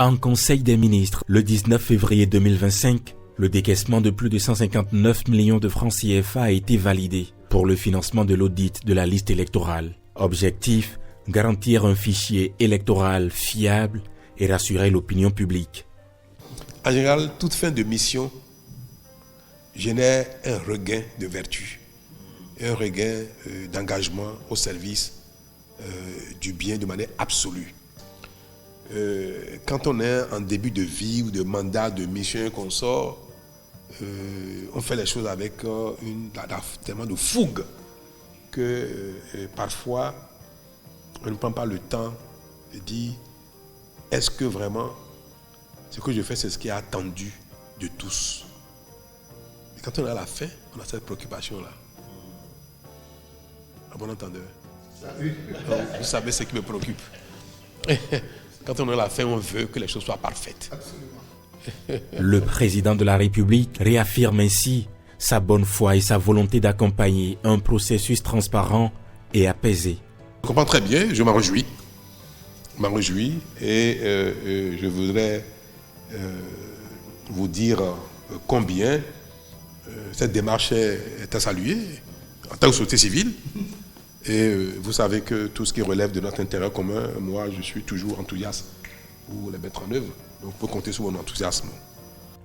En Conseil des ministres, le 19 février 2025, le décaissement de plus de 159 millions de francs CFA a été validé pour le financement de l'audit de la liste électorale. Objectif, garantir un fichier électoral fiable et rassurer l'opinion publique. En général, toute fin de mission génère un regain de vertu, un regain d'engagement au service du bien de manière absolue. Quand on est en début de vie ou de mandat, de mission qu'on sort, on fait les choses avec tellement de fougue que parfois on ne prend pas le temps de dire est-ce que vraiment ce que je fais c'est ce qui est attendu de tous. Et quand on est à la fin, on a cette préoccupation-là. À bon entendeur. Donc, vous savez ce qui me préoccupe. Quand on est à la fin, on veut que les choses soient parfaites. Absolument. Le président de la République réaffirme ainsi sa bonne foi et sa volonté d'accompagner un processus transparent et apaisé. Je comprends très bien, je m'en réjouis. Et je voudrais vous dire combien cette démarche est à saluer en tant que société civile. Et vous savez que tout ce qui relève de notre intérêt commun, moi je suis toujours enthousiaste pour les mettre en œuvre. Donc vous pouvez compter sur mon enthousiasme.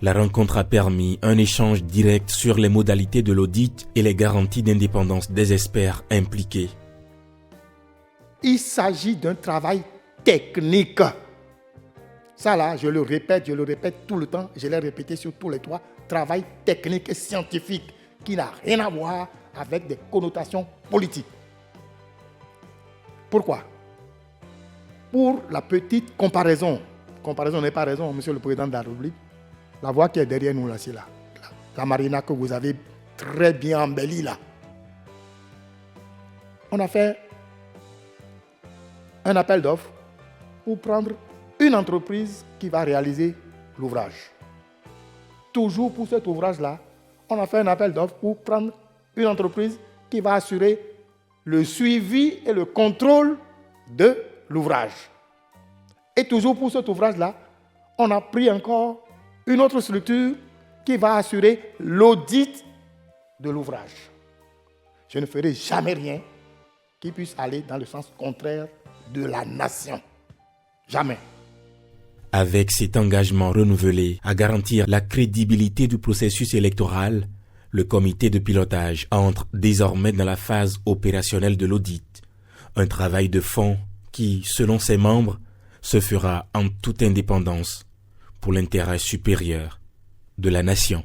La rencontre a permis un échange direct sur les modalités de l'audit et les garanties d'indépendance des experts impliqués. Il s'agit d'un travail technique. Ça là, je le répète tout le temps, je l'ai répété sur tous les toits, travail technique et scientifique qui n'a rien à voir avec des connotations politiques. Pourquoi? Pour la petite comparaison n'est pas raison, monsieur le président de la République, la voie qui est derrière nous là, c'est là. La marina que vous avez très bien embellie là. On a fait un appel d'offres pour prendre une entreprise qui va réaliser l'ouvrage. Toujours pour cet ouvrage-là, on a fait un appel d'offres pour prendre une entreprise qui va assurer le suivi et le contrôle de l'ouvrage. Et toujours pour cet ouvrage-là, on a pris encore une autre structure qui va assurer l'audit de l'ouvrage. Je ne ferai jamais rien qui puisse aller dans le sens contraire de la nation. Jamais. Avec cet engagement renouvelé à garantir la crédibilité du processus électoral, le comité de pilotage entre désormais dans la phase opérationnelle de l'audit. Un travail de fond qui, selon ses membres, se fera en toute indépendance pour l'intérêt supérieur de la nation.